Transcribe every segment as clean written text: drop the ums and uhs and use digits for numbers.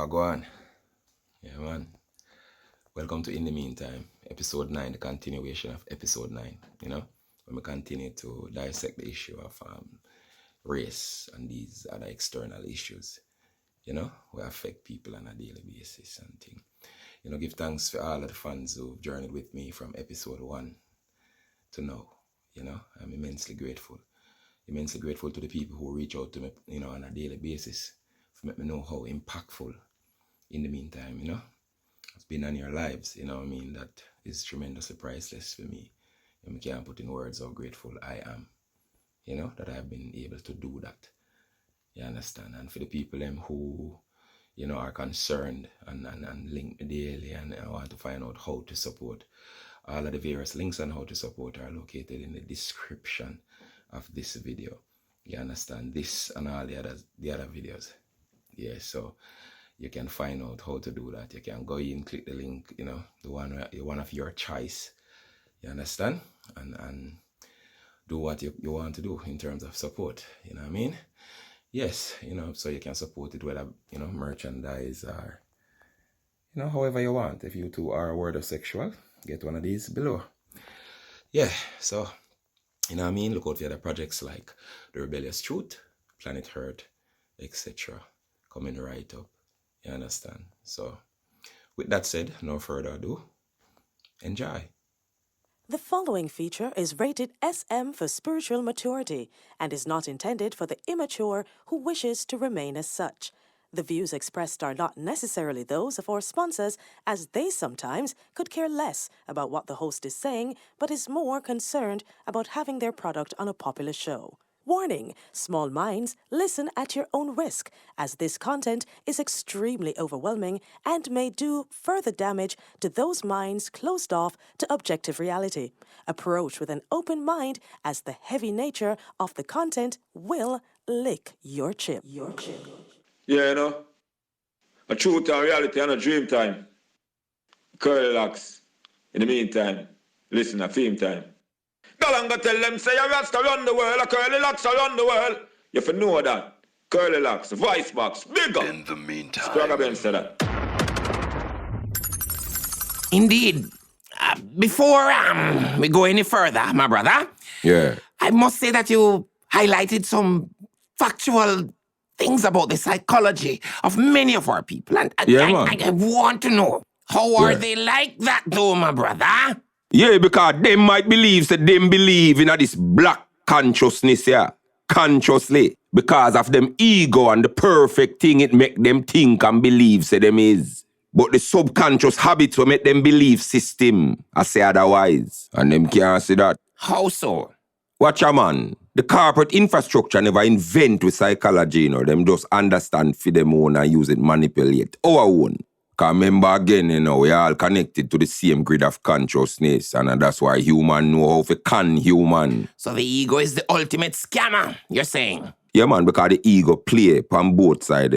Go on. Yeah, man. Welcome to In the Meantime, episode 9, the continuation of episode 9, when we continue to dissect the issue of race and these other external issues, we affect people on a daily basis and things. Give thanks for all of the fans who've journeyed with me from episode 1 to now. I'm immensely grateful. Immensely grateful to the people who reach out to me, on a daily basis to let me know how impactful In the Meantime, it's been on your lives, that is tremendously priceless for me. And I can't put in words how grateful I am, that I've been able to do that. You understand? And for the people who, are concerned and link me daily and want to find out how to support, all of the various links on how to support are located in the description of this video. You understand? This and all the other videos. Yeah, so you can find out how to do that. You can go in, click the link, the one of your choice. You understand? And do what you want to do in terms of support. You know what I mean? Yes, so you can support it whether, merchandise or, however you want. If you two are word of sexual, get one of these below. Yeah, so, look out for other projects like The Rebellious Truth, Planet Earth, etc. coming right up. You understand? So, with that said, no further ado, enjoy. The following feature is rated SM for spiritual maturity and is not intended for the immature who wishes to remain as such. The views expressed are not necessarily those of our sponsors, as they sometimes could care less about what the host is saying, but is more concerned about having their product on a popular show. Warning, small minds, listen at your own risk, as this content is extremely overwhelming and may do further damage to those minds closed off to objective reality. Approach with an open mind, as the heavy nature of the content will lick your chip. Yeah, a truth and reality and a dream time. CurlyLoxx. In the meantime, listen a theme time. Galanga tell them say a Rasta run the world, a CurlyLoxx run the world. You have to know that. CurlyLoxx, voice box, big up. In the meantime. Scragga Ben said that. Indeed. Before we go any further, my brother, I must say that you highlighted some factual things about the psychology of many of our people. And I want to know, how are they like that though, my brother? Yeah, because them might believe that them believe in this black consciousness, consciously. Because of them ego and the perfect thing it make them think and believe, say them is. But the subconscious habits will make them believe system, I say otherwise. And them can't say that. How so? Watch a man. The corporate infrastructure never invent with psychology, them just understand for them own and use it manipulate our own. Because remember again, we all connected to the same grid of consciousness, and that's why human know how to con human. So the ego is the ultimate scammer, you're saying? Yeah, man, because the ego play on both sides,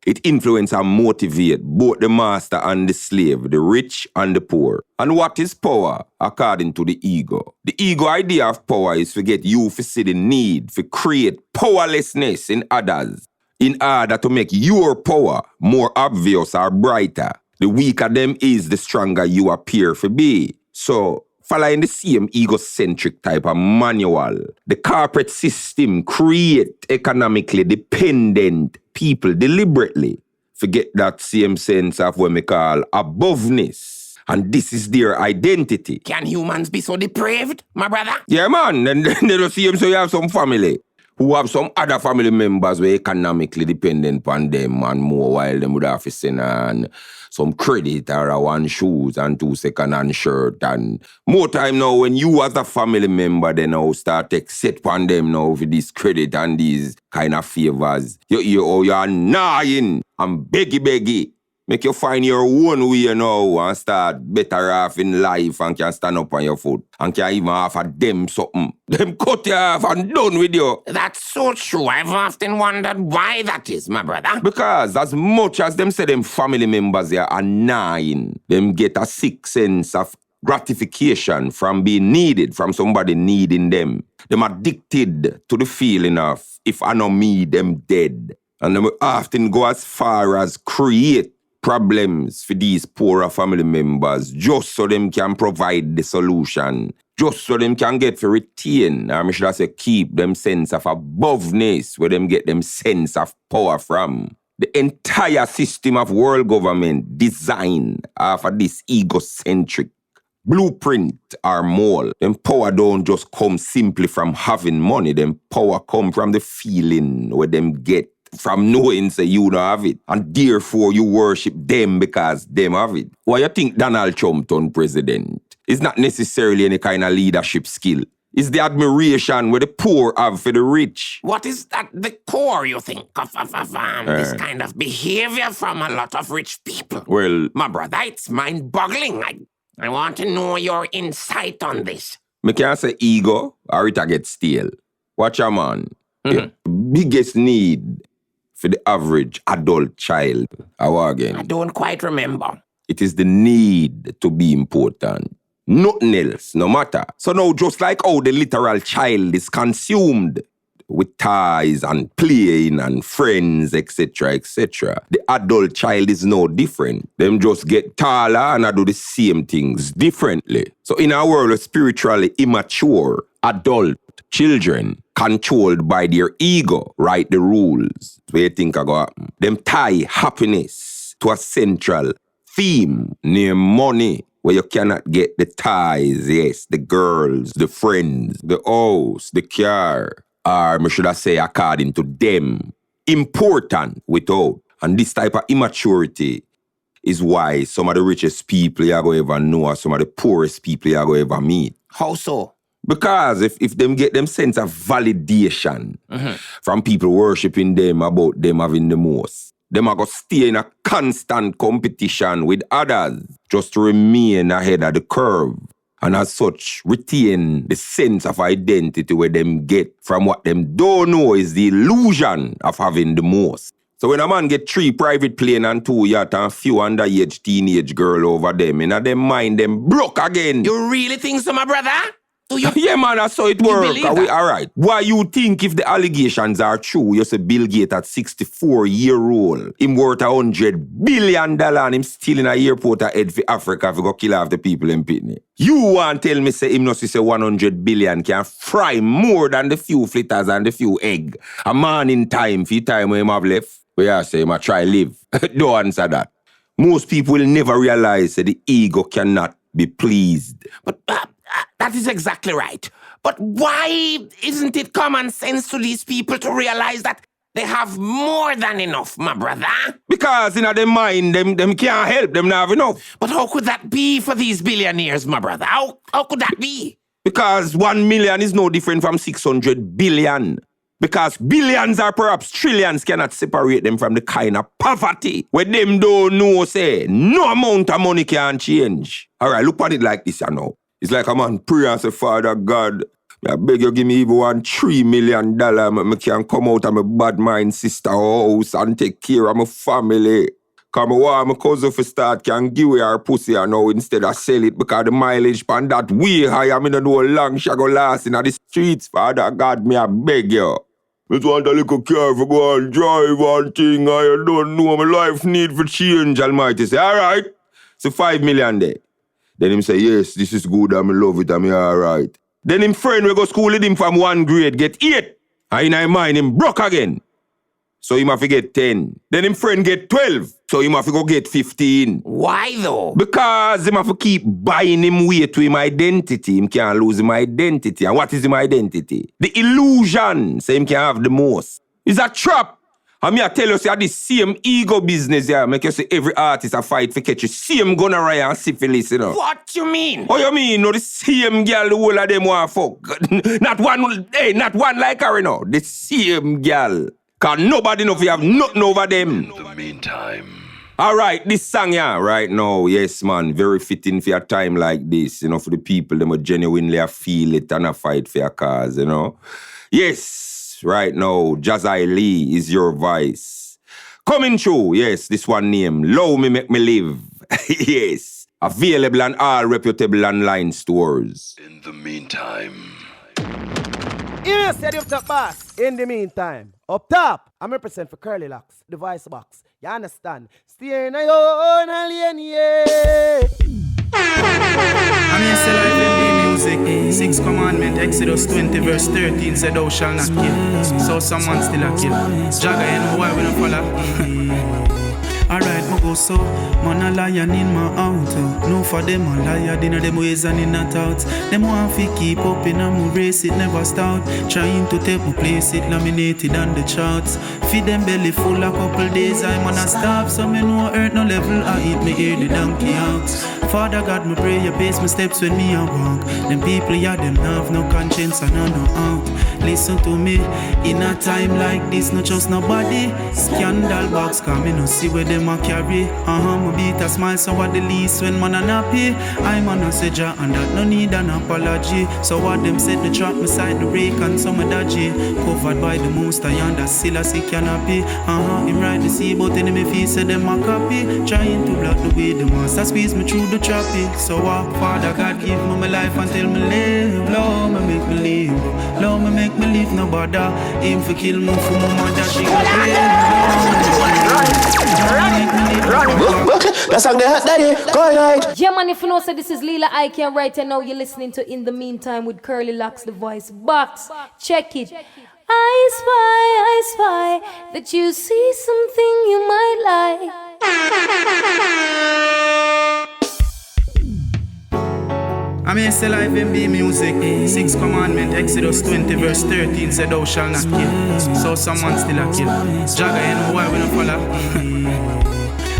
It influence and motivate both the master and the slave, the rich and the poor. And what is power, according to the ego? The ego idea of power is to get you to see the need, to create powerlessness in others, in order to make your power more obvious or brighter. The weaker them is, the stronger you appear to be. So, following the same egocentric type of manual, the corporate system create economically dependent people deliberately. Forget that same sense of what we call aboveness. And this is their identity. Can humans be so depraved, my brother? Yeah, man. And then they don't see him, so you have some family who have some other family members who are economically dependent on them and more, while them would have to send and some credit or one shoes and 2 second-hand shirt. And more time now, when you as a family member then now start to accept on them now for this credit and these kind of favors, you're gnawing and beggy. Make you find your own way now and start better off in life and can stand up on your foot and can even offer them something. Them cut you off and done with you. That's so true. I've often wondered why that is, my brother. Because as much as them say them family members here are gnawing, them get a sick sense of gratification from being needed, from somebody needing them. Them addicted to the feeling of, if I know me, them dead. And them often go as far as create problems for these poorer family members just so them can provide the solution. Just so them can get to retain, or I should say keep them sense of aboveness, where them get them sense of power from. The entire system of world government designed after this egocentric blueprint or mold. Them power don't just come simply from having money. Them power come from the feeling where them get from knowing say you don't have it. And therefore you worship them because them have it. Why you think Donald Trump turned president? It's not necessarily any kind of leadership skill. It's the admiration where the poor have for the rich. What is at the core, you think, of this kind of behavior from a lot of rich people? Well, my brother, it's mind-boggling. I want to know your insight on this. Me can't say ego or it a get stale. Watch a man. The biggest need for the average adult child. Again. I don't quite remember. It is the need to be important. Nothing else, no matter. So now, just like how the literal child is consumed with toys and playing and friends, etc., etc., the adult child is no different. Them just get taller and I do the same things differently. So in a world of spiritually immature adult children controlled by their ego, write the rules. Where you think I go happen? Them tie happiness to a central theme near money, where you cannot get the ties, yes, the girls, the friends, the house, the car, or should I say according to them, important without. And this type of immaturity is why some of the richest people you're going to ever know or some of the poorest people you're going to ever meet. How so? Because if them get them sense of validation from people worshipping them about them having the most, them are going to stay in a constant competition with others just to remain ahead of the curve. And as such, retain the sense of identity where them get from what them don't know is the illusion of having the most. So when a man get 3 private plane and 2 yacht and few underage teenage girl over them, in them mind them broke again. You really think so, my brother? Do you? Yeah, man, that's how it works. All right. Why you think if the allegations are true, you say Bill Gates at 64-year-old, him worth $100 billion and him still in a airport head for Africa to go kill half the people in Pitney. You want tell me say him not say 100 billion can fry more than the few fritters and the few egg. A man in time for time when him have left. Where I say him a try live. Don't answer that. Most people will never realize that the ego cannot be pleased. But that is exactly right. But why isn't it common sense to these people to realize that they have more than enough, my brother? Because in their mind, them can't help, them not have enough. But how could that be for these billionaires, my brother? How could that be? Because 1 million is no different from 600 billion. Because billions or perhaps trillions cannot separate them from the kind of poverty where them don't know, say, no amount of money can change. All right, look at it like this, you know. It's like a man pray and say, Father God, I beg you give me even $3 million. I can come out of my bad mind sister house and take care of my family. Because I want my cousin to start can give her pussy now instead of sell it because the mileage pan that way high. I mean, I know how long she go last in the streets. Father God, me I beg you. I just want a little car for go and drive one thing. I don't know my life need for change. Almighty say, all right. So 5 million there. Then him say, yes, this is good, I love it, I'm all right. Then him friend will go school with him from 1 grade, get 8. And in his mind, him broke again. So him have to get 10. Then him friend get 12. So him have to go get 15. Why though? Because him have to keep buying him way to him identity. Him can't lose him identity. And what is him identity? The illusion. So him can have the most. It's a trap. And me I tell you, say, this same ego business, yeah, make you say every artist a fight for catch you. Same gonorrhea and syphilis, you know. What you mean? Oh, you mean, no, the same girl, the whole of them want fuck. not one like her, you know. The same girl. Because nobody know if you have nothing over them. In the meantime. All right, this song, yeah, right now, yes, man, very fitting for a time like this, you know, for the people, them will genuinely feel it and a fight for a cause, you know. Yes. Right now, Jazzy Lee is your voice. Coming through, yes, this one name, Low Me Make Me Live. Yes, available on all reputable online stores. In the meantime. Yes, you top boss. In the meantime, Up top, I'm represent for CurlyLoxx, the voice box. You understand? Stay in your own alien, yeah. I'm here still live in the music. 6 commandment, Exodus 20 verse 13 said thou shalt not kill. So someone still a kill. Jagga, you know why we don't follow? Alright, my go so. Man a lion in my out. No for them a liar, they know them ways and in not out. Them want to keep up in a my race, it never start. Trying to take my place, it laminated on the charts. Feed them belly full a couple days, I'm on a stop. So me no hurt no level, I eat me ear the donkey out. Father God, me pray you pace my steps when me a walk. Them people, yeah, them have no conscience and no out. Listen to me, in a time like this, not just nobody. Scandal box, come me no see where them a carry. Me beat a smile, so what the least when man a nappy. I'm a no say ja, and that no need an apology. So what them said, the trap me side the rake and some a dodgy. Covered by the most I and that still a sick canopy. Him ride the sea, but enemy feel say them a copy. Trying to block the way the master squeeze me through the choppy. So what Father God give me my life until me live. Lord me make me live. Lord me make me live no bother. Aim for kill me for my mother she go That's like that, daddy. Go right. Yeah, man, if you know, so this is Leela Ike right and now you're listening to In the Meantime with CurlyLoxx, the voice box. Check it. I spy that you see something you might like. I'm here still live in the music. 6 commandment, Exodus 20 verse 13 said thou shalt not kill. So someone still a kill. Jagga, you know why we don't follow?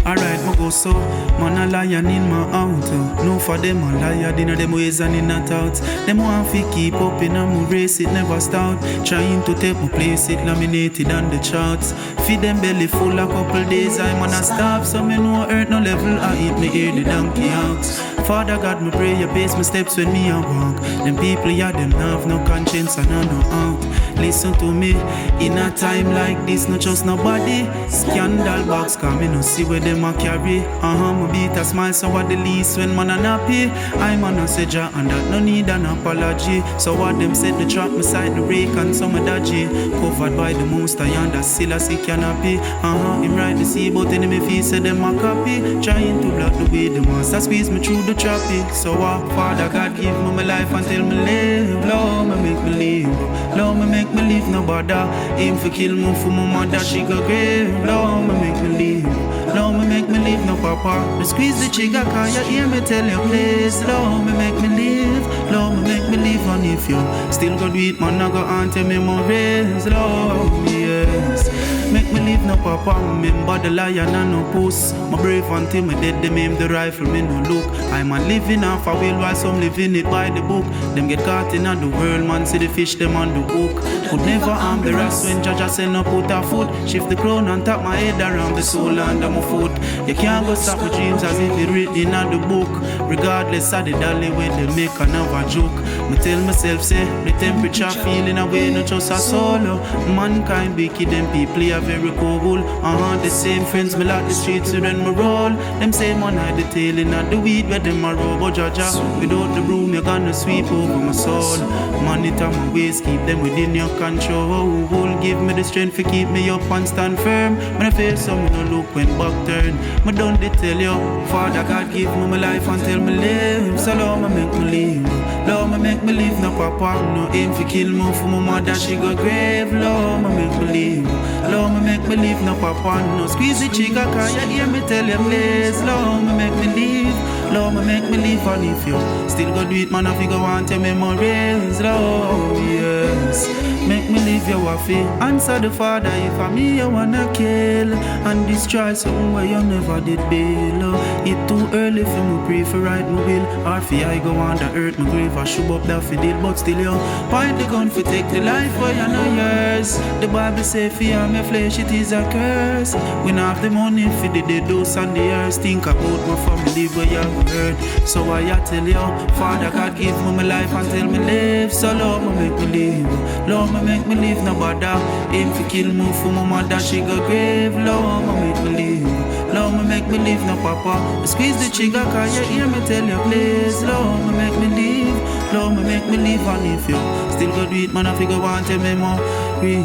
Alright, my go so. Man a lion in my out. No for them a liar, they know them ways and in not out. Them want to keep up in a my race, it never start. Trying to take my place, it laminated on the charts. Feed them belly full a couple days, I'm on a stop. So me no hurt no level, I eat me ear the donkey out. Father God, me pray you pace my steps when me a walk. Them people, yeah, them have no conscience and no out. Listen to me, in a time like this, not just nobody. Scandal box, come me no see where them a carry. Me beat a smile, so what the least when man a nappy. I'm a no say ja, and that no need an apology. So what them said, the trap me side the rake and some a dodgy. Covered by the most I and that still a sick canopy. Him ride the sea, but enemy feel say them a copy. Trying to block the way the master squeeze me through the choppy. So what Father God give me my life until me live. Lord me make me live. Lord me make me live no bother. Aim for kill me for my mother she go grave. Lord me make me live. Lord me make me live no papa. Me squeeze the trigger cause you hear me tell you please. Lord me make me live. Lord me make me live. And if you still go do it man I go on tell me memories. Lord yes. Make me live no papa, remember the lion and no puss. My brave until me dead, them aim the rifle, me no look. I'm a living off a wheel while some living it by the book. Them get caught in the world, man, see the fish, them on the hook. Could never harm the rest when Jaja say no put a foot. Shift the crown and tap my head around the soul under my foot. You can't go stop my dreams as if it written in the book. Regardless of the dolly when they make another joke. Me tell myself, say, the temperature feeling away, not just a solo. Mankind wicked, them people very cool. The same friends me like the streets so then me roll. Them same one I the tail in the weed where them a robo Jaja. Without the broom you gonna sweep over my soul. Monitor my ways, keep them within your control. Give me the strength to keep me up and stand firm. When I feel so me no look when back turn. Me don't they tell you, Father God give me my life until me live. So Lord me make me live. Lord me make me live no papa. No aim to kill me for my mother she go grave. Lord me make me live. Lord me make me live no papa. No squeeze the trigger cause you hear me tell you please. Lord me make me live. Lord me make me live. And if you still go do it man if you go want your memories. Lord yes. Make me live your waffy. Answer the Father if I'm me you wanna kill and destroy something where you never did bail. It too early for me pray for right my will. Or for I go on the earth my grave I shoot up that fiddle. But still you point the gun for take the life where you know yours. The Bible say fear my flesh it is a curse. We not have the money for the dead dose and the earth. Think about my family where you heard. So I tell you Father God give me my life until me live. So Lord me make me live. Lord me make me live no bother. Aim to kill me for my mother she go grave. Lord me make me live. Lord me make me live no papa. Squeeze the trigger cause you hear me tell you please. Lord me make me live. Lord me make me live. And if you still go do it man I figure want a memory.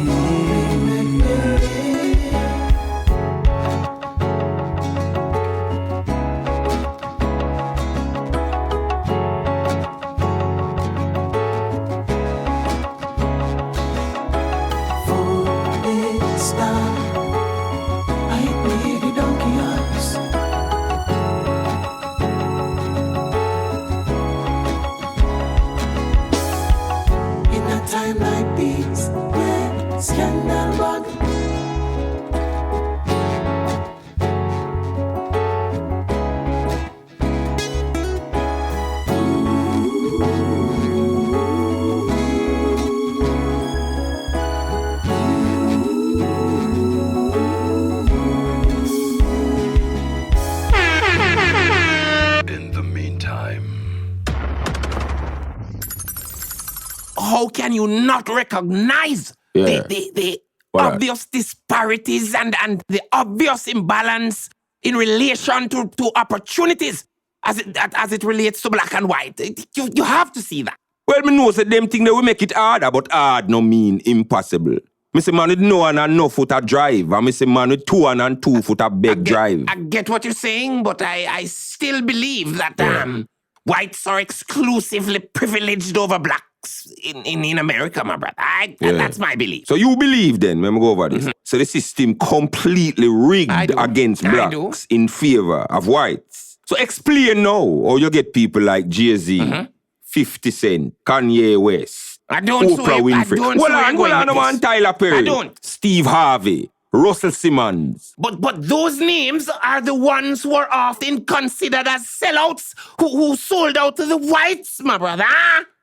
How can you not recognize the obvious disparities and the obvious imbalance in relation to opportunities as it relates to black and white? You have to see that. Well, me know that them thing that we make it harder, but hard no mean impossible. Me say man with no hand and no foot a drive, and me say man with 2 hand and 2 foot a beg drive. I get what you're saying, but I still believe that whites are exclusively privileged over blacks in America, my brother. That's my belief. So you believe then, when we go over this, so the system completely rigged against blacks in favor of whites. So explain now how you get people like Jay-Z, 50 Cent, Kanye West, Oprah Winfrey. Hold on, man, Tyler Perry, Steve Harvey, Russell Simmons. But those names are the ones who are often considered as sellouts who sold out to the whites, my brother.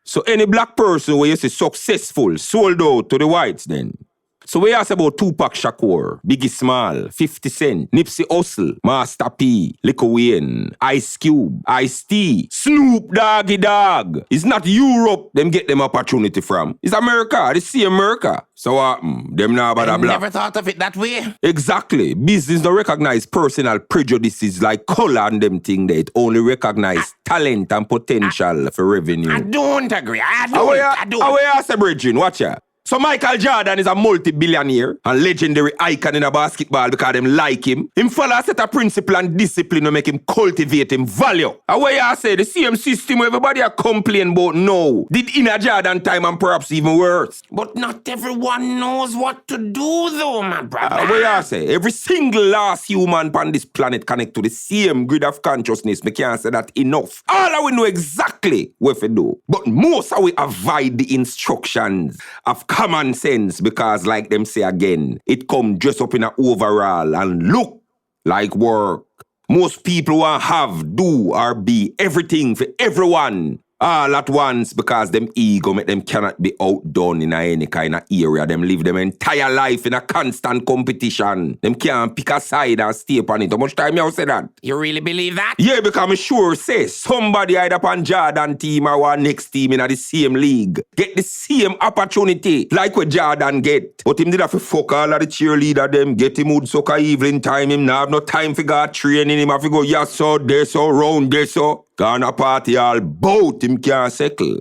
So any black person where you say successful sold out to the whites then. So we ask about Tupac Shakur, Biggie Small, 50 Cent, Nipsey Hussle, Master P, Lil Wayne, Ice Cube, Ice-T, Snoop Doggy Dogg. It's not Europe them get them opportunity from. It's America. They see America. So them now about a black. Never thought of it that way. Exactly. Business don't recognize personal prejudices like color and them thing. They only recognize talent and potential for revenue. I don't agree. I don't. How you say, Bridging? Watch ya. So Michael Jordan is a multi-billionaire and legendary icon in a basketball because them like him. Him follow a set of principle and discipline to make him cultivate him value. And what you say, the same system where everybody are complain about now did in a Jordan time and perhaps even worse. But not everyone knows what to do though, my brother. What you say, every single last human on this planet connect to the same grid of consciousness. Me can't say that enough. All of we know exactly what to do. But most of we avoid the instructions of common sense because, like them say again, it come dress up in an overall and look like work. Most people want have, do, or be everything for everyone all at once because them ego make them cannot be outdone in any kind of area. Them live them entire life in a constant competition. Them can't pick a side and stay upon it. How much time you say that? You really believe that? Yeah, because I'm sure say somebody either upon Jordan team or one next team in the same league get the same opportunity like what Jordan get. But him did have to fuck all of the cheerleader them, get him wood soccer evening time. Him now have no time for God training. Him have to go yes so, there so, round there so. Gonna party all bout him can't settle.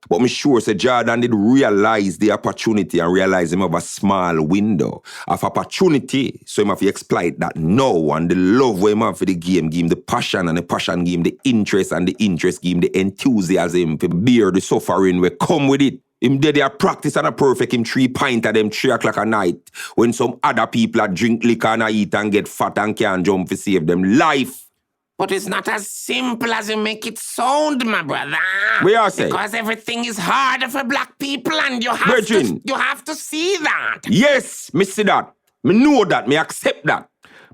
But me sure say Jordan did realize the opportunity and realize him have a small window of opportunity. So him have to exploit that now and the love where him have for the game give him the passion and the passion give him the interest and the interest give him the enthusiasm to bear the suffering will come with it. Him did their practice and a perfect him 3 pints at them 3 o'clock at night when some other people a drink liquor and a eat and get fat and can't jump to save them life. But it's not as simple as you make it sound, my brother. What you say? Because everything is harder for black people and you have to see that. Yes, me see that. Me know that. Me accept that.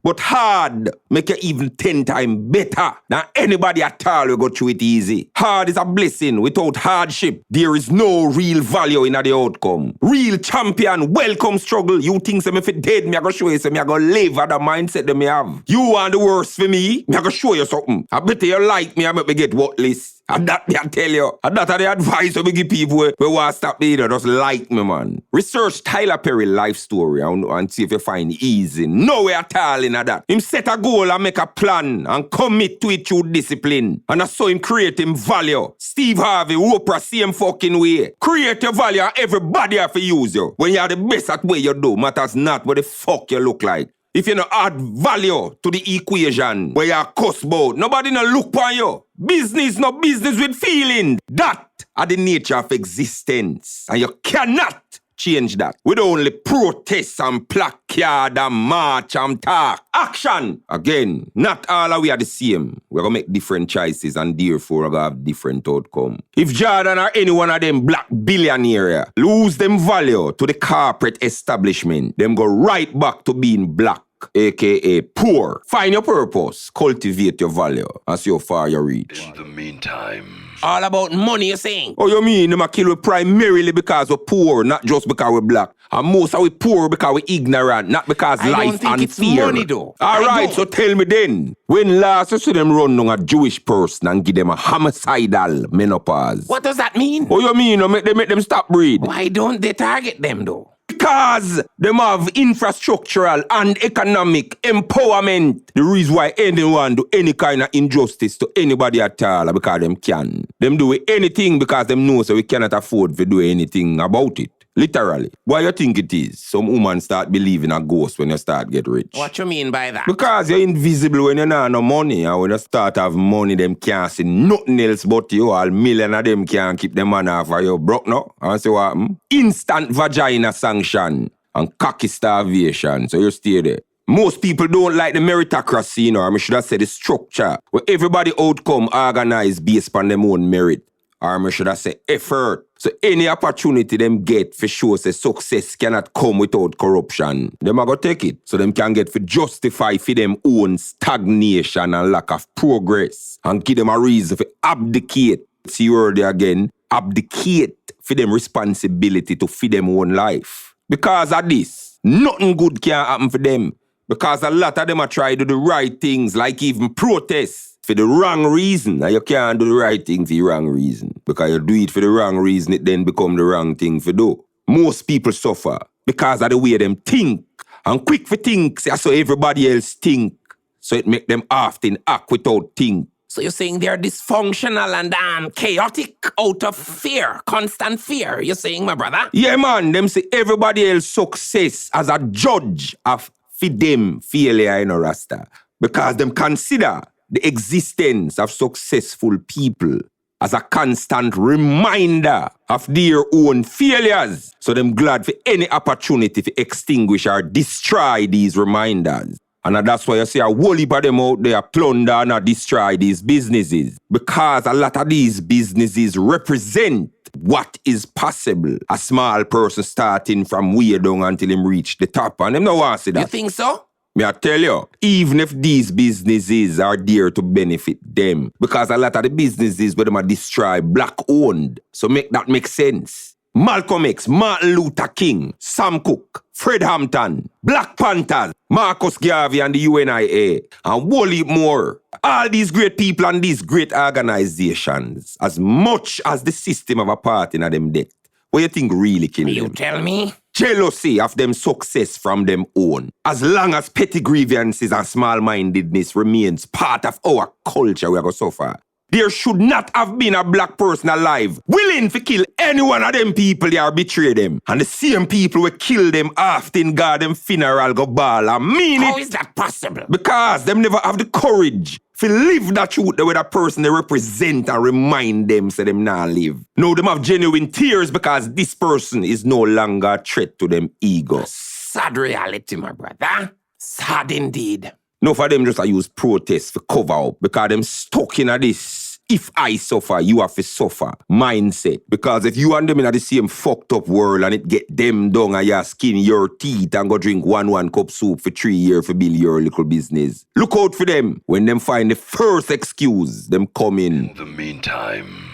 But hard make you even 10 times better than anybody at all will go through it easy. Hard is a blessing. Without hardship, there is no real value in the outcome. Real champion, welcome struggle. You think if it dead, me I go show you, so me I go live at the mindset that me have. You want the worst for me, me I go show you something. I bet you like me, I make me get worthless. And that me I tell you. And that are the advice we give people who want to stop me, just like me, man. Research Tyler Perry life story and see if you find it easy. Nowhere at all in that. Him set a goal and make a plan and commit to it through discipline. And I saw him create him value. Steve Harvey, Oprah, same fucking way. Create your value and everybody have to use you. When you are the best at what you do, matters not what the fuck you look like. If you no add value to the equation where you are cuss about, nobody no look on you. Business no business with feeling. That are the nature of existence. And you cannot change that. We don't only protest and placard and march and talk. Action! Again, not all of we are the same. We're going to make different choices and therefore we're going to have different outcome. If Jordan or any one of them black billionaire lose them value to the corporate establishment, them go right back to being black, aka poor. Find your purpose, cultivate your value as your far you reach. In the meantime. All about money, you're saying? Oh, you mean them a kill we primarily because we're poor, not just because we're black. And most of we poor because we're ignorant, not because I life don't think and it's fear. money though. Alright, so tell me then, when last you see them run down a Jewish person and give them a homicidal menopause? What does that mean? Oh, you mean make them stop breed? Why don't they target them though? Because them have infrastructural and economic empowerment. The reason why anyone do any kind of injustice to anybody at all because them can. Them do anything because them know so we cannot afford to do anything about it. Literally. Why you think it is? Some woman start believing a ghost when you start get rich. What you mean by that? Because you're invisible when you not have no money. And when you start have money, them can't see nothing else but you. All million of them can't keep them man off of you. Broke no? And see what happen? Instant vagina sanction and cocky starvation. So you stay there. Most people don't like the meritocracy, you know, or I should have said the structure, where everybody outcome organized based on them own merit. Or I should have said effort. So any opportunity them get for sure say success cannot come without corruption. Them are going to take it. So them can get for justify for them own stagnation and lack of progress. And give them a reason for abdicate. See you earlier again. Abdicate for them responsibility to feed them own life. Because of this, nothing good can happen for them. Because a lot of them are trying to do the right things, like even protests. For the wrong reason. And you can't do the right thing for the wrong reason. Because you do it for the wrong reason, it then become the wrong thing for do. Most people suffer because of the way them think. And quick for think, so everybody else think. So it make them often act without think. So you're saying they're dysfunctional and chaotic out of fear, constant fear. You're saying, my brother? Yeah, man. Them say everybody else success as a judge of for them failure in a rasta. Because them consider the existence of successful people as a constant reminder of their own failures. So them glad for any opportunity to extinguish or destroy these reminders. And that's why you see a whole heap of them out there plunder and destroy these businesses. Because a lot of these businesses represent what is possible. A small person starting from way down until him reach the top. And them no want to see that. You think so? Me I tell you, even if these businesses are there to benefit them, because a lot of the businesses where them are destroyed, black-owned, so make that make sense. Malcolm X, Martin Luther King, Sam Cooke, Fred Hampton, Black Panthers, Marcus Garvey and the UNIA, and whole heap more. All these great people and these great organizations, as much as the system of apartheid in them death, what you think really kill them? You tell me? Jealousy of them success from them own. As long as petty grievances and small-mindedness remains part of our culture, we are going to suffer. There should not have been a black person alive willing to kill any one of them people that are betray them. And the same people will kill them often got them funeral go ball and mean it. How is that possible? Because them never have the courage to live that truth with a person they represent and remind them so them not live. No, them have genuine tears because this person is no longer a threat to them ego. Sad reality, my brother. Sad indeed. No, for them just use protests for cover up because them stuck in this if I suffer, you have to suffer mindset. Because if you and them in the same fucked up world and it get them down and you skin your teeth and go drink one cup soup for 3 years for build your little business. Look out for them. When them find the first excuse, them come in. The meantime.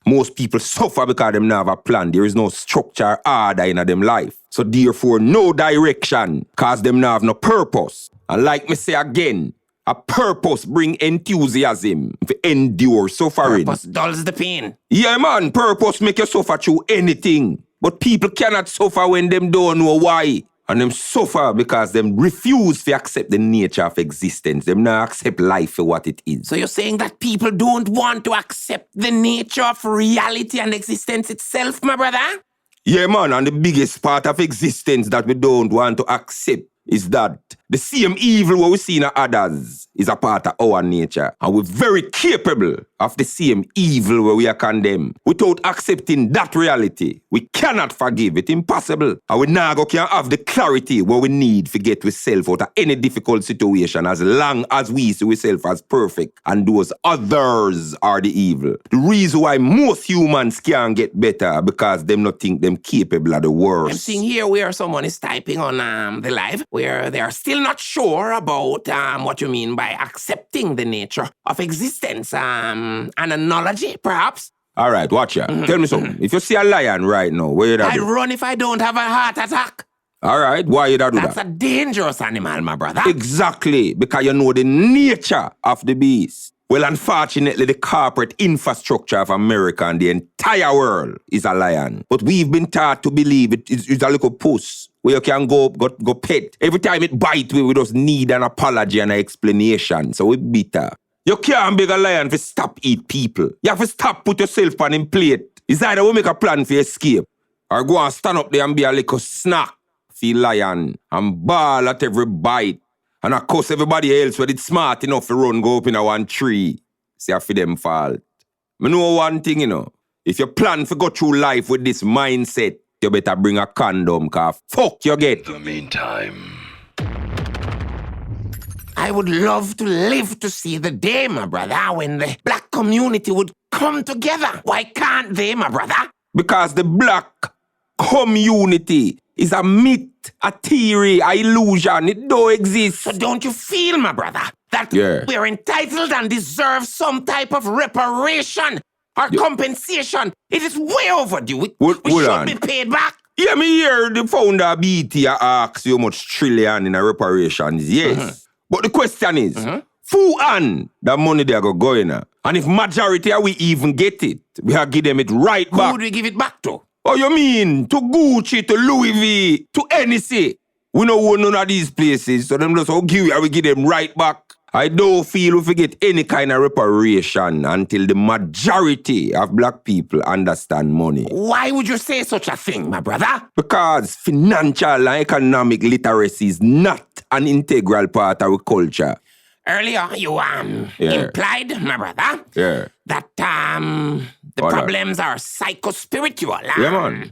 Most people suffer because them not have a plan. There is no structure or order in them life. So therefore, no direction, cause them not have no purpose. And like me say again, A purpose bring enthusiasm to endure suffering. Purpose dulls the pain. Yeah, man, purpose make you suffer through anything. But people cannot suffer when them don't know why. And them suffer because them refuse to accept the nature of existence. Them not accept life for what it is. So you're saying that people don't want to accept the nature of reality and existence itself, my brother? Yeah, man, and the biggest part of existence that we don't want to accept is that the same evil what we see in others is a part of our nature. And we're very capable of the same evil where we are condemned. Without accepting that reality, we cannot forgive. It's impossible. And we now can have the clarity where we need to get ourselves out of any difficult situation as long as we see ourselves as perfect and those others are the evil. The reason why most humans can't get better because them not think them capable of the worst. I'm seeing here where someone is typing on the live where they are still not sure about what you mean by accepting the nature of existence. An analogy, perhaps? All right, watch ya. Tell me something. If you see a lion right now, where you do? I run if I don't have a heart attack. All right, why you do that? That's a dangerous animal, my brother. Exactly, because you know the nature of the beast. Well, unfortunately, the corporate infrastructure of America and the entire world is a lion. But we've been taught to believe it's a little puss where you can go pet. Every time it bites, we just need an apology and an explanation. So we bitter. You can't beg a lion to stop eat people. You have to stop put yourself on him plate. It's either we make a plan for escape or go and stand up there and be a little snack for lion and ball at every bite. And of course, everybody else, when it's smart enough to run, go up in a one tree. See, I for them fault. I know one thing, you know. If you plan to go through life with this mindset, you better bring a condom, cause fuck you get. The meantime. I would love to live to see the day, my brother, when the black community would come together. Why can't they, my brother? Because the black community is a myth, a theory, a illusion. It don't exist. So don't you feel, my brother, that we're entitled and deserve some type of reparation or compensation? It is way overdue. We should be paid back. Yeah, me hear the founder of BT ask you how much trillion in a reparations. Yes. But the question is, who and the money they are going to? And if majority of we even get it, we have give them it right back. Who would we give it back to? Oh, you mean to Gucci, to Louis V, to NEC? We don't own none of these places, so them just give we give them right back. I don't feel we get any kind of reparation until the majority of black people understand money. Why would you say such a thing, my brother? Because financial and economic literacy is not an integral part of our culture. Earlier, you implied, my brother, that the problems are psycho-spiritual. Yeah, man.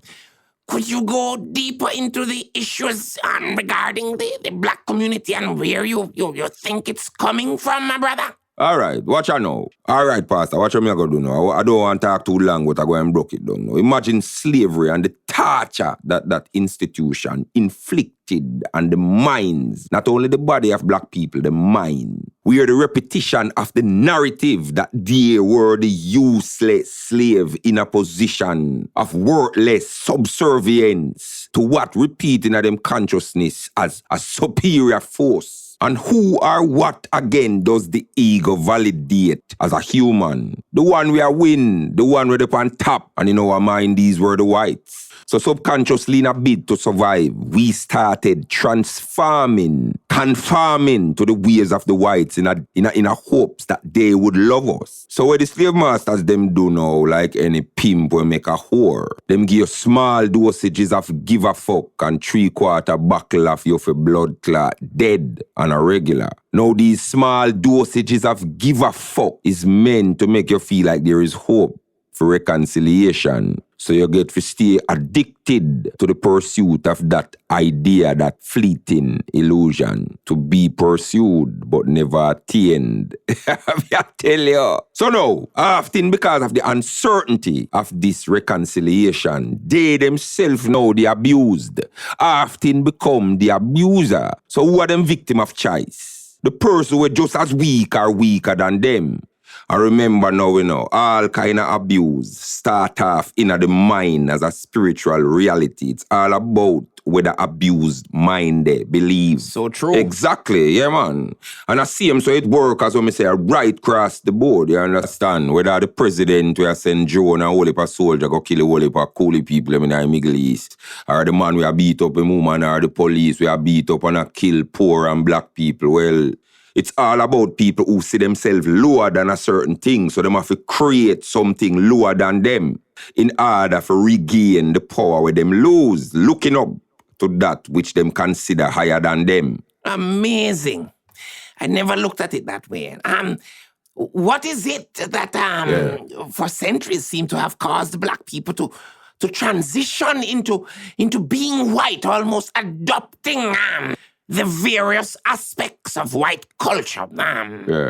Could you go deeper into the issues regarding the black community and where you think it's coming from, my brother? All right, watch I know. All right, Pastor, watch what me going to do now. I don't want to talk too long, but I go and broke it down now. Imagine slavery and the torture that institution inflicted on the minds, not only the body of black people, the mind. We are the repetition of the narrative that they were the useless slave in a position of worthless subservience to what repeating of them consciousness as a superior force. And who or what again does the ego validate as a human? The one we are win, the one with up on top, and in our mind these were the whites. So subconsciously in a bid to survive, we started transforming, conforming to the ways of the whites in a hopes that they would love us. So what the slave masters them do now, like any pimp will make a whore, them give you small dosages of give a fuck and 3/4 buckle of you for blood clot, dead and a regular. Now these small dosages of give a fuck is meant to make you feel like there is hope for reconciliation. So you get to stay addicted to the pursuit of that idea, that fleeting illusion, to be pursued but never attained. I tell you. So now, often because of the uncertainty of this reconciliation, they themselves know the abused, often become the abuser. So who are them victim of choice? The person who is just as weak or weaker than them. I remember now, all kind of abuse start off in the mind as a spiritual reality. It's all about where the abused mind believes. So true. Exactly, yeah, man. And I see him, so it work as when me say right across the board, you understand? Whether the president we are send drone and whole heap of soldier go kill a whole heap of coolie people in the Middle East, or the man we are beat up a woman, or the police we are beat up and a kill poor and black people. Well, it's all about people who see themselves lower than a certain thing, so they have to create something lower than them in order to regain the power where them lose, looking up to that which them consider higher than them. Amazing. I never looked at it that way. What is it that for centuries seem to have caused black people to transition into being white, almost adopting the various aspects of white culture?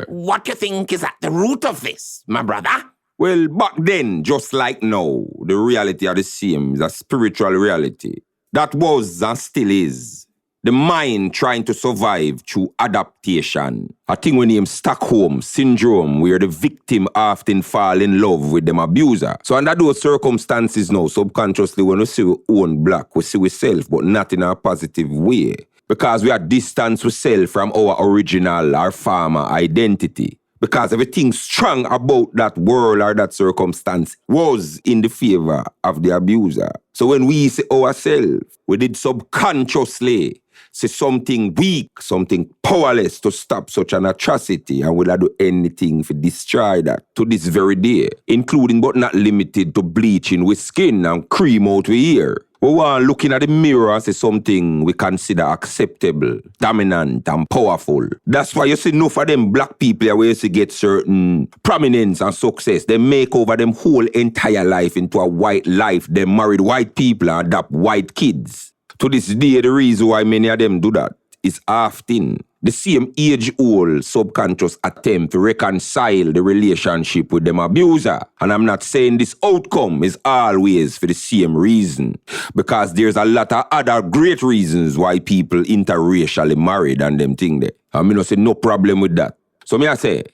What do you think is at the root of this, my brother? Well, back then, just like now, the reality are the same. It's a spiritual reality. That was and still is the mind trying to survive through adaptation. A thing we name Stockholm Syndrome, where the victim often fall in love with them abuser. So under those circumstances now, subconsciously, when we see we own black, we see we self, but not in a positive way. Because we are distanced ourselves from our original, our farmer identity. Because everything strong about that world or that circumstance was in the favor of the abuser. So when we see ourselves, we did subconsciously see something weak, something powerless to stop such an atrocity, and we'll do anything to destroy that to this very day, including but not limited to bleaching with skin and cream out with ear. We want looking at the mirror and see something we consider acceptable, dominant, and powerful. That's why you see enough of them black people here where you see get certain prominence and success. They make over them whole entire life into a white life. They married white people and adopt white kids. To this day, the reason why many of them do that is often the same age-old subconscious attempt to reconcile the relationship with them abuser. And I'm not saying this outcome is always for the same reason, because there's a lot of other great reasons why people interracially married and them thing there. I mean, I say no problem with that. So me I say,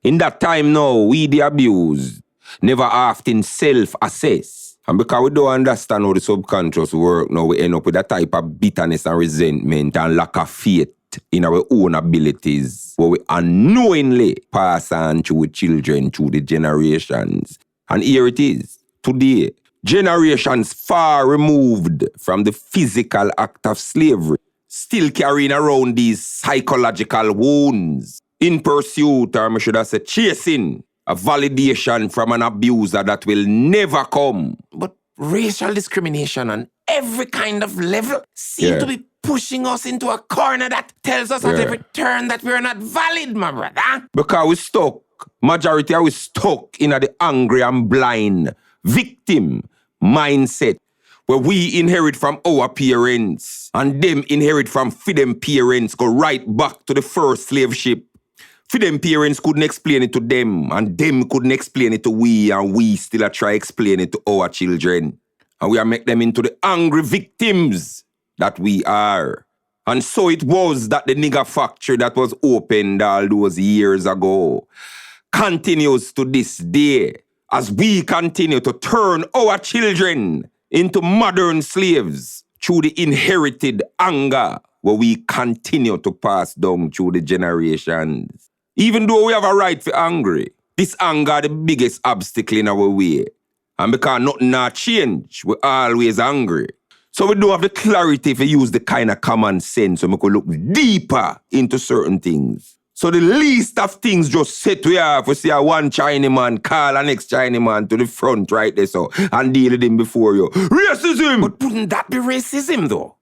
in that time now, we the abused never often self-assess. And because we don't understand how the subconscious work now, we end up with a type of bitterness and resentment and lack of faith in our own abilities, where we unknowingly pass on to our children through the generations. And here it is, today, generations far removed from the physical act of slavery, still carrying around these psychological wounds, in pursuit, or I should have said chasing, a validation from an abuser that will never come. But racial discrimination on every kind of level seem to be pushing us into a corner that tells us at every turn that we're not valid, my brother. Because we're stuck. Majority are we stuck in the angry and blind victim mindset, where we inherit from our parents and them inherit from them parents, go right back to the first slave ship. For them parents couldn't explain it to them, and them couldn't explain it to we, and we still try explain it to our children. And we are make them into the angry victims that we are. And so it was that the nigger factory that was opened all those years ago continues to this day, as we continue to turn our children into modern slaves through the inherited anger where we continue to pass down through the generations. Even though we have a right to angry, this anger is the biggest obstacle in our way. And because nothing not change, we're always angry. So we don't have the clarity to use the kind of common sense so we can look deeper into certain things. So the least of things just set we have. We see a one Chinaman call a next Chinaman to the front right there so and deal with him before you. Racism! But wouldn't that be racism though?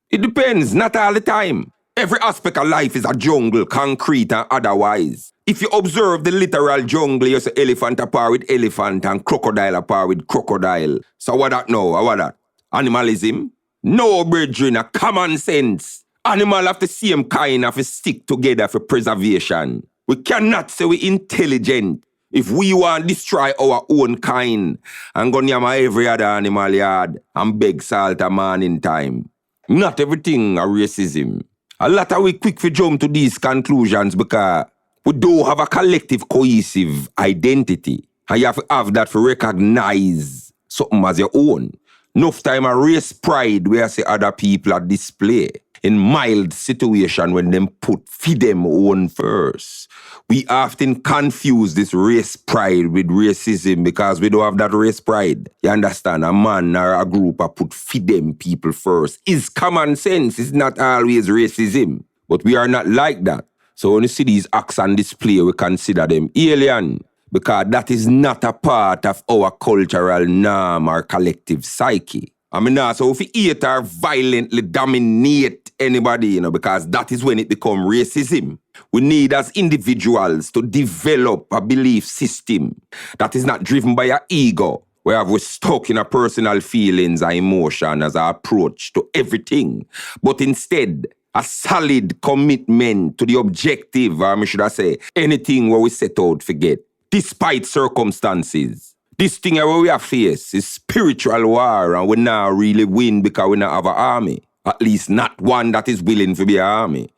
It depends, not all the time. Every aspect of life is a jungle, concrete and otherwise. If you observe the literal jungle, you see elephant apart with elephant and crocodile apart with crocodile. So what that now? What that? Animalism? No, brethren, a common sense. Animal have the same kind of stick together for preservation. We cannot say we're intelligent if we want to destroy our own kind and go near every other animal yard and beg salt a man in time. Not everything a racism. A lot of we quick to jump to these conclusions because we don't have a collective cohesive identity. And you have to have that to recognize something as your own. Enough time a race pride where I see other people at display. In mild situation when them put for them own first. We often confuse this race pride with racism because we don't have that race pride. You understand? A man or a group a put for them people first. It's common sense. It's not always racism. But we are not like that. So when you see these acts on display, we consider them alien. Because that is not a part of our cultural norm or collective psyche. I mean, so if we hate or violently dominate anybody, because that is when it becomes racism. We need as individuals to develop a belief system that is not driven by our ego, where we're stuck in our personal feelings or emotion as our approach to everything, but instead a solid commitment to the objective, or should I say, anything where we set out to get, despite circumstances. This thing where we have faced is spiritual war, and we now really win because we not have an army. At least not one that is willing to be an army.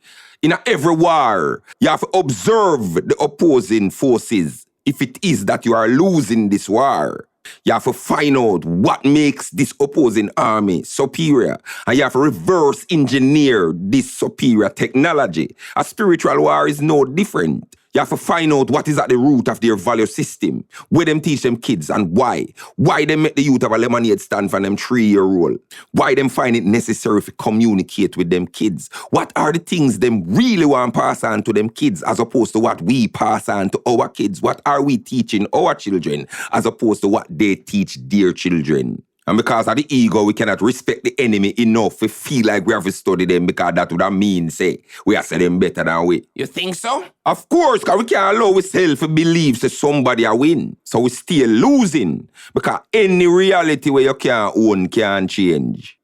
In every war, you have to observe the opposing forces. If it is that you are losing this war, you have to find out what makes this opposing army superior. And you have to reverse engineer this superior technology. A spiritual war is no different. You have to find out what is at the root of their value system, where them teach them kids and why. Why they make the youth of a lemonade stand for them 3-year-old. Why them find it necessary to communicate with them kids. What are the things them really want to pass on to them kids as opposed to what we pass on to our kids? What are we teaching our children as opposed to what they teach their children? And because of the ego, we cannot respect the enemy enough to feel like we have to study them because that would mean, say, we are them better than we. You think so? Of course, because we can't allow ourselves to believe that somebody will win. So we still losing. Because any reality where you can't own can't change.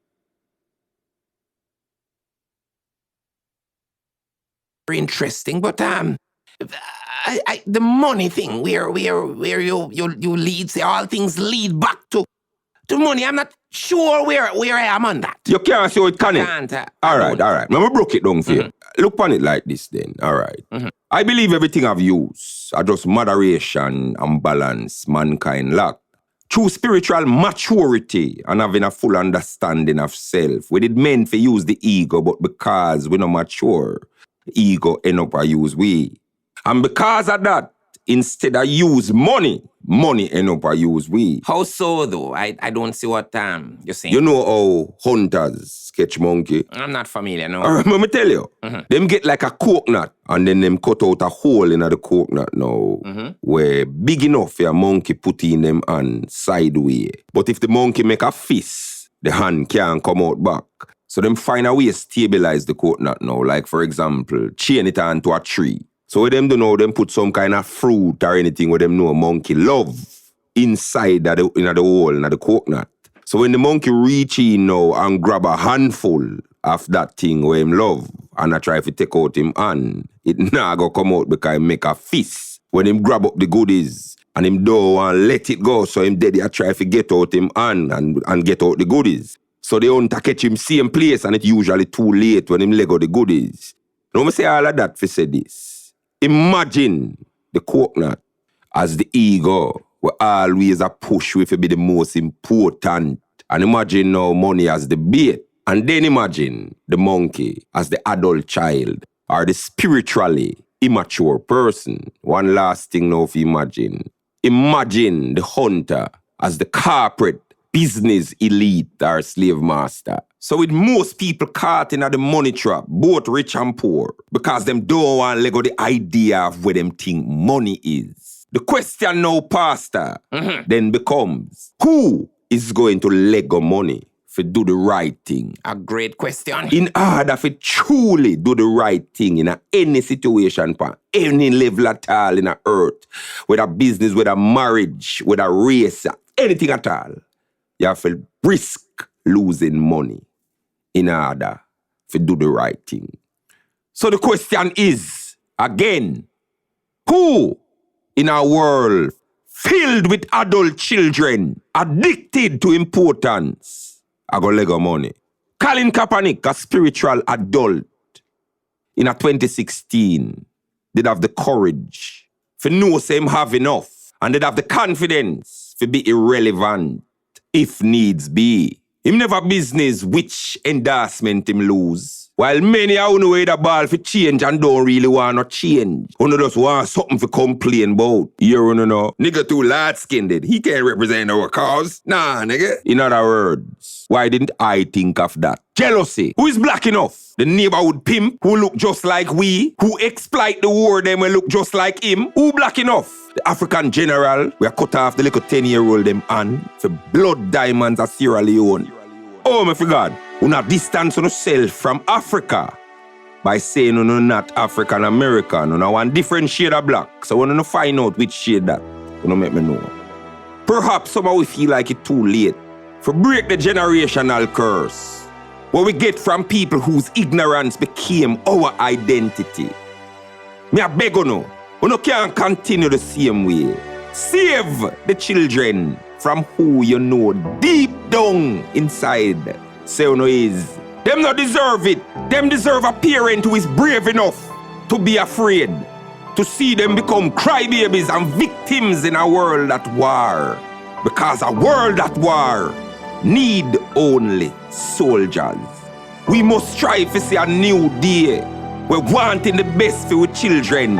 Very interesting, but the money thing, where you lead, say all things lead back to money. I'm not sure where I am on that. You can't see how it connect. All right. Let me broke it down for you. Look on it like this then. All right. I believe everything I've used are just moderation and balance mankind lack. Through spiritual maturity and having a full understanding of self, we did meant to use the ego, but because we're not mature, the ego end up use we. And because of that, instead of use money end up use we. How so though? I don't see what you're saying. You know how hunters sketch monkey? I'm not familiar, no. Let me tell you. Them get like a coconut and then them cut out a hole in the coconut now where big enough for a monkey put in them hand sideways. But if the monkey make a fist, the hand can't come out back. So them find a way to stabilize the coconut now. Like for example, chain it onto a tree. So with them don't know, them put some kind of fruit or anything where them know a monkey love inside the hole in the coconut. So when the monkey reach in now and grab a handful of that thing where him love and I try to take out him hand, it nah go come out because he make a fist. When him grab up the goodies and him don't want let it go, so him daddy I try to get out him hand and get out the goodies. So they hunter catch him same place and it's usually too late when him leg out the goodies. Now me say all of that for say this. Imagine the coconut as the ego will always a push with to be the most important. And imagine now money as the bait. And then imagine the monkey as the adult child or the spiritually immature person. One last thing now to imagine. Imagine the hunter as the corporate business elite or slave master. So with most people caught in the money trap, both rich and poor, because them don't want to let go the idea of where them think money is. The question now, Pastor, then becomes, who is going to let go money to do the right thing? A great question. In order to truly do the right thing in any situation, any level at all in the earth, whether business, whether marriage, whether race, anything at all, you have to risk losing money in order to do the right thing. So the question is, again, who in our world filled with adult children addicted to importance are going to let go money? Colin Kaepernick, a spiritual adult in 2016, did have the courage to know him have enough and did have the confidence to be irrelevant if needs be. Him never business which endorsement him lose. While many are on the way the ball for change and don't really want no change. Uno just want something to complain about. You know, nigga too light-skinned. He can't represent our cause. Nah, nigga. In other words, why didn't I think of that? Jealousy. Who is black enough? The neighborhood pimp who look just like we, who exploit the war them will look just like him. Who black enough? The African general, we are cut off the little 10-year-old them hand for blood diamonds of Sierra Leone. Oh my God. You not distance yourself from Africa by saying you're not African American. You want different shade of black. So when you find out which shade that, you make me know. Perhaps somehow we feel like it's too late to break the generational curse what we get from people whose ignorance became our identity. Me a beg you can't continue the same way. Save the children from who you know deep down inside. Say no is. Them not deserve it. Them deserve a parent who is brave enough to be afraid. To see them become crybabies and victims in a world at war. Because a world at war need only soldiers. We must strive to see a new day. We're wanting the best for our children.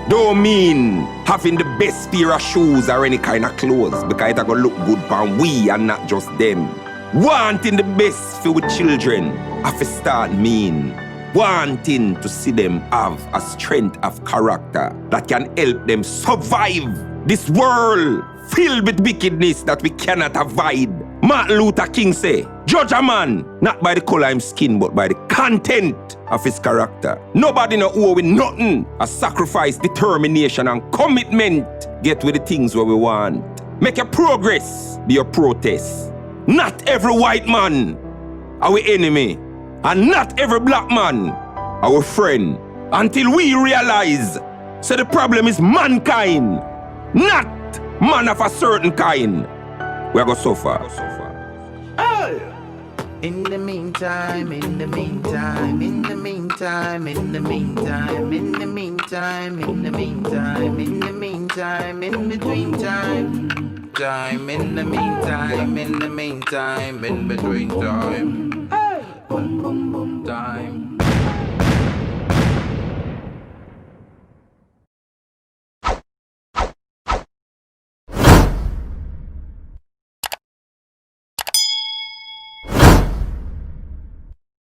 Don't mean having the best pair of shoes or any kind of clothes, because it's gonna look good for we and not just them. Wanting the best for our children, have to start mean wanting to see them have a strength of character that can help them survive this world filled with wickedness that we cannot avoid. Martin Luther King say, judge a man not by the color of his skin but by the content of his character. Nobody no owe with nothing. A sacrifice, determination and commitment get with the things where we want. Make your progress be your protest. Not every white man our enemy, and not every black man our friend, until we realize so the problem is mankind, not man of a certain kind. We are going to suffer. In the meantime, in the meantime, in the meantime, in the meantime, in the meantime, in the meantime, in the meantime, in between time. Time in the meantime, in the meantime, in between time. Time.